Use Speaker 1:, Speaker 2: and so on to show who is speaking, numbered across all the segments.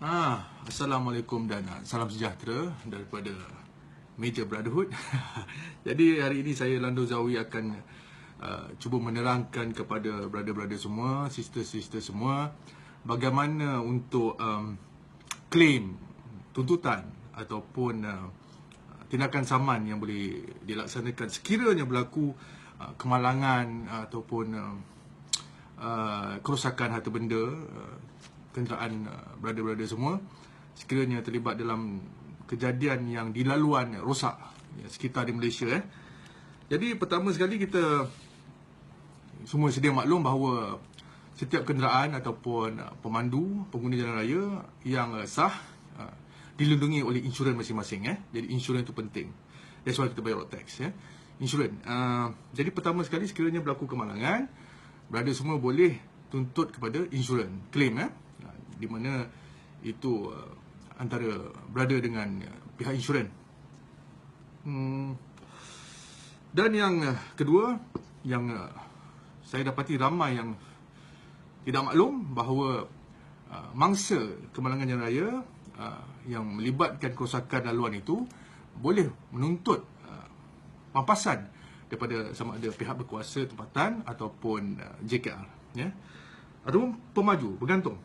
Speaker 1: Assalamualaikum dan salam sejahtera daripada meja Brotherhood. Jadi hari ini saya Lando Zawi akan cuba menerangkan kepada brother-brother semua, sister-sister semua, bagaimana untuk claim tuntutan ataupun tindakan saman yang boleh dilaksanakan sekiranya berlaku kemalangan ataupun kerosakan harta benda kenderaan brother-brother semua sekiranya terlibat dalam kejadian yang di laluan rosak sekitar di Malaysia. Jadi pertama sekali kita semua sedia maklum bahawa setiap kenderaan ataupun pemandu pengguna jalan raya yang sah dilindungi oleh insurans masing-masing. Jadi insurans itu penting. That's why kita bayar road tax. Insurans. Jadi pertama sekali sekiranya berlaku kemalangan, brother semua boleh tuntut kepada insurans, claim di mana itu antara brother dengan pihak insurans. Dan yang kedua, yang saya dapati ramai yang tidak maklum bahawa mangsa kemalangan jalan raya yang melibatkan kerosakan laluan itu boleh menuntut pampasan daripada sama ada pihak berkuasa tempatan ataupun JKR, ataupun pemaju, bergantung,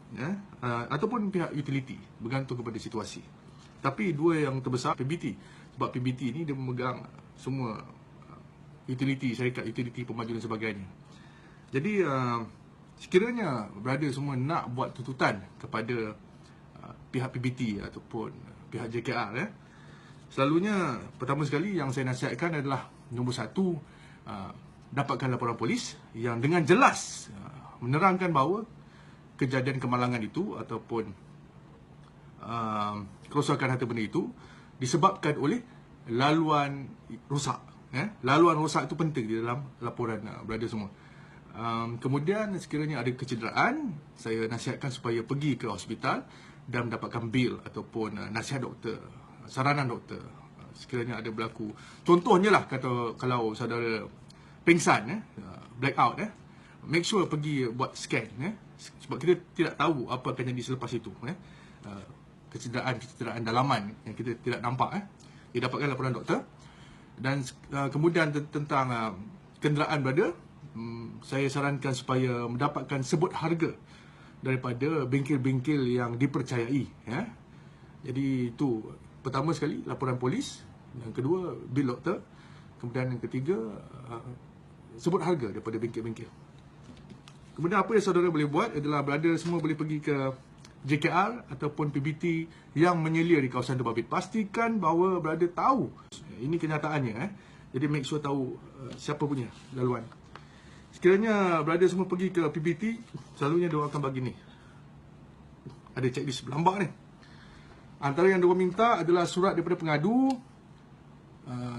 Speaker 1: ataupun pihak utility, bergantung kepada situasi. Tapi dua yang terbesar PBT, sebab PBT ni dia memegang semua utility, syarikat utility, pemaju dan sebagainya. Jadi sekiranya brother semua nak buat tuntutan kepada pihak PBT ataupun pihak JKR, selalunya pertama sekali yang saya nasihatkan adalah nombor satu, dapatkan laporan polis yang dengan jelas menerangkan bahawa kejadian kemalangan itu ataupun kerosakan harta benda itu disebabkan oleh laluan rosak. Laluan rosak itu penting di dalam laporan brother semua. Kemudian sekiranya ada kecederaan, saya nasihatkan supaya pergi ke hospital dan mendapatkan bil ataupun nasihat doktor, saranan doktor sekiranya ada berlaku. Contohnya lah, kalau saudara pingsan, blackout, make sure pergi buat scan, sebab kita tidak tahu apa akan jadi selepas itu. Kecederaan dalaman yang kita tidak nampak, dia dapatkan laporan doktor. Dan kemudian tentang kenderaan brother, saya sarankan supaya mendapatkan sebut harga daripada bengkel-bengkel yang dipercayai. Jadi itu pertama sekali laporan polis, yang kedua bil doktor, kemudian yang ketiga sebut harga daripada bengkel-bengkel. Kemudian apa yang saudara boleh buat adalah brother semua boleh pergi ke JKR ataupun PBT yang menyelia di kawasan terbabit. Pastikan bahawa brother tahu ini kenyataannya. Jadi make sure tahu siapa punya laluan. Sekiranya brother semua pergi ke PBT, selalunya dia akan bagi ni, ada checklist berlambak ni. Antara yang dia minta adalah surat daripada pengadu,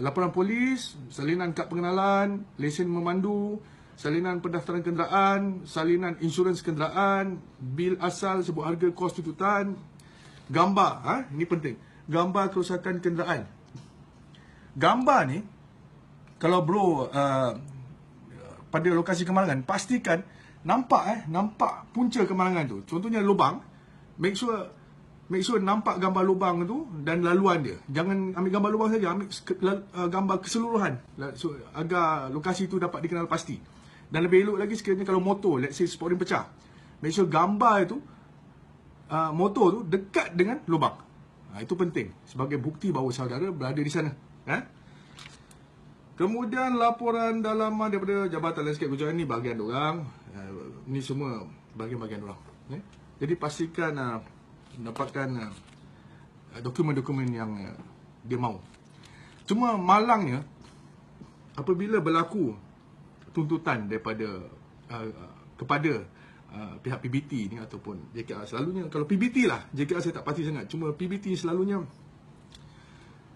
Speaker 1: laporan polis, salinan kad pengenalan, lesen memandu, salinan pendaftaran kenderaan, salinan insurans kenderaan, bil asal, sebut harga kos tuntutan, gambar, ini penting, gambar kerosakan kenderaan. Gambar ni, kalau bro pada lokasi kemalangan, pastikan nampak punca kemalangan tu. Contohnya lubang, make sure nampak gambar lubang tu dan laluan dia. Jangan ambil gambar lubang saja, ambil gambar keseluruhan, agar lokasi tu dapat dikenal pasti. Dan lebih elok lagi sekiranya kalau motor, let's say sport ring pecah, make sure gambar itu motor tu dekat dengan lubang. Itu penting sebagai bukti bahawa saudara berada di sana. Kemudian laporan dalaman daripada Jabatan Landscape Gujarat ni bahagian diorang. Ni semua bahagian-bahagian diorang. Jadi pastikan dapatkan dokumen-dokumen yang dia mahu. Cuma malangnya apabila berlaku tuntutan daripada kepada pihak PBT ni ataupun JKR, selalunya kalau PBT lah, JKR saya tak pasti sangat. Cuma PBT selalunya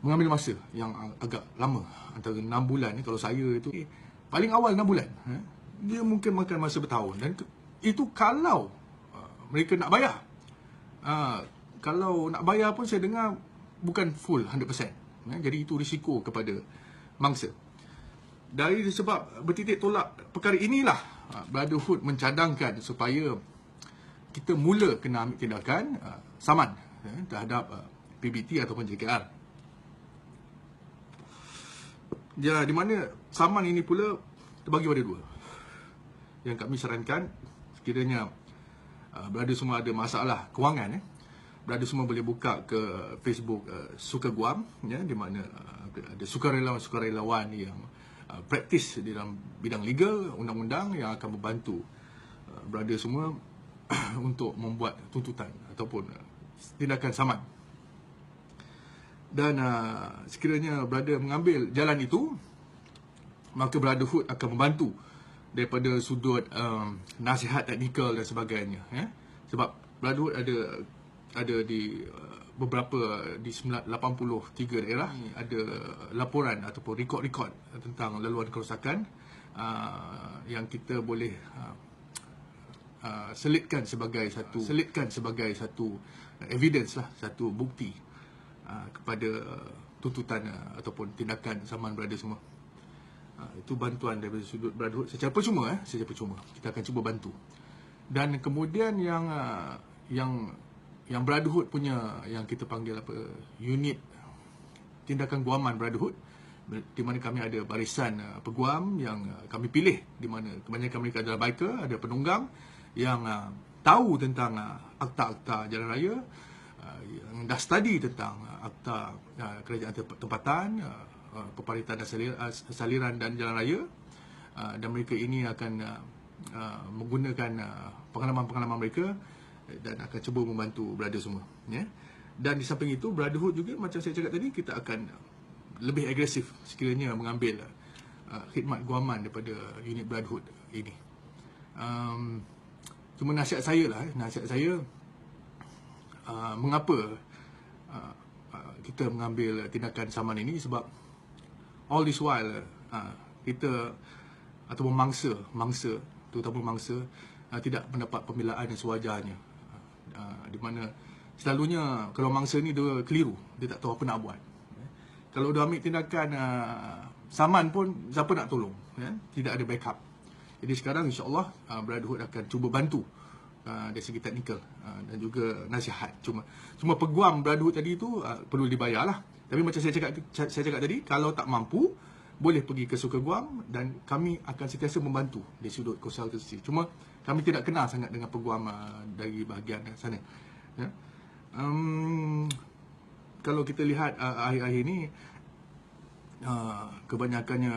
Speaker 1: mengambil masa yang agak lama, antara 6 bulan. Kalau saya itu paling awal 6 bulan, dia mungkin makan masa bertahun. Dan itu kalau mereka nak bayar. Kalau nak bayar pun saya dengar bukan full 100%. Jadi itu risiko kepada mangsa. Dari sebab bertitik tolak perkara inilah Brotherhood mencadangkan supaya kita mula kena ambil tindakan saman terhadap PBT ataupun JKR. Ya, di mana saman ini pula terbagi pada dua. Yang kami sarankan, sekiranya berada semua ada masalah kewangan, berada semua boleh buka ke Facebook Suka Guam, di mana ada sukarelawan-sukarelawan yang praktis di dalam bidang legal, undang-undang yang akan membantu berada semua untuk membuat tuntutan ataupun tindakan saman. Dan sekiranya berada mengambil jalan itu, maka Brotherhood akan membantu daripada sudut nasihat teknikal dan sebagainya. Sebab Brotherhood ada di beberapa di 83 daerah ada laporan ataupun rekod-rekod tentang laluan kerosakan yang kita boleh selitkan sebagai satu evidence lah, satu bukti kepada tuntutan ataupun tindakan saman berada semua. Itu bantuan daripada sudut Brotherhood secara percuma, secara percuma. Kita akan cuba bantu. Dan kemudian yang Brotherhood punya, yang kita panggil unit tindakan guaman Brotherhood, di mana kami ada barisan peguam yang kami pilih, di mana kebanyakan mereka adalah biker, ada penunggang yang tahu tentang akta-akta jalan raya, yang dah study tentang akta kerajaan tempatan, peparitan dan saliran dan jalan raya, dan mereka ini akan menggunakan pengalaman-pengalaman mereka dan akan cuba membantu brother semua, Dan di samping itu, Brotherhood juga macam saya cakap tadi, kita akan lebih agresif sekiranya mengambil khidmat guaman daripada unit Brotherhood ini. Cuma nasihat saya, mengapa kita mengambil tindakan saman ini, sebab all this while kita ataupun mangsa terutama mangsa tidak mendapat pembelaan yang sewajarnya, di mana selalunya kalau mangsa ni dia keliru, dia tak tahu apa nak buat. Kalau dia ambil tindakan saman pun siapa nak tolong, tidak ada backup. Jadi sekarang insya-Allah Brotherhood akan cuba bantu dari segi teknikal dan juga nasihat. Cuma peguam Brotherhood tadi itu perlu dibayarlah. Tapi macam saya cakap tadi, kalau tak mampu boleh pergi ke Suka Guam dan kami akan sentiasa membantu di sudut konsultasi. Cuma kami tidak kenal sangat dengan peguam dari bahagian sana. Kalau kita lihat akhir-akhir ini, kebanyakannya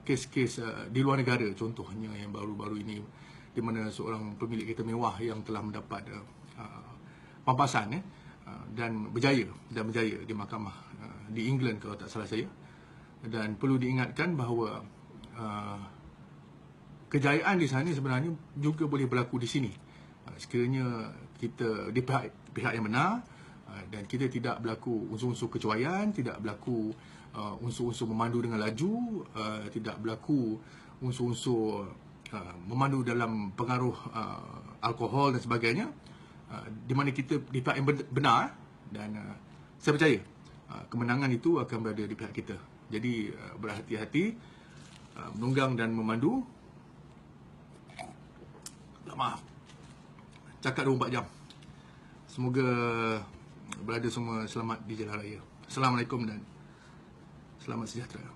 Speaker 1: kes-kes di luar negara, contohnya yang baru-baru ini, di mana seorang pemilik kereta mewah yang telah mendapat pampasan dan berjaya di mahkamah di England kalau tak salah saya. Dan perlu diingatkan bahawa kejayaan di sana sebenarnya juga boleh berlaku di sini. Sekiranya kita di pihak yang benar dan kita tidak berlaku unsur-unsur kecuaian, tidak berlaku unsur-unsur memandu dengan laju, tidak berlaku unsur-unsur memandu dalam pengaruh alkohol dan sebagainya, di mana kita di pihak yang benar, dan saya percaya kemenangan itu akan berada di pihak kita. Jadi berhati-hati menunggang dan memandu. Maaf, cakap 24 jam. Semoga berada semua selamat di jalan raya. Assalamualaikum dan selamat sejahtera.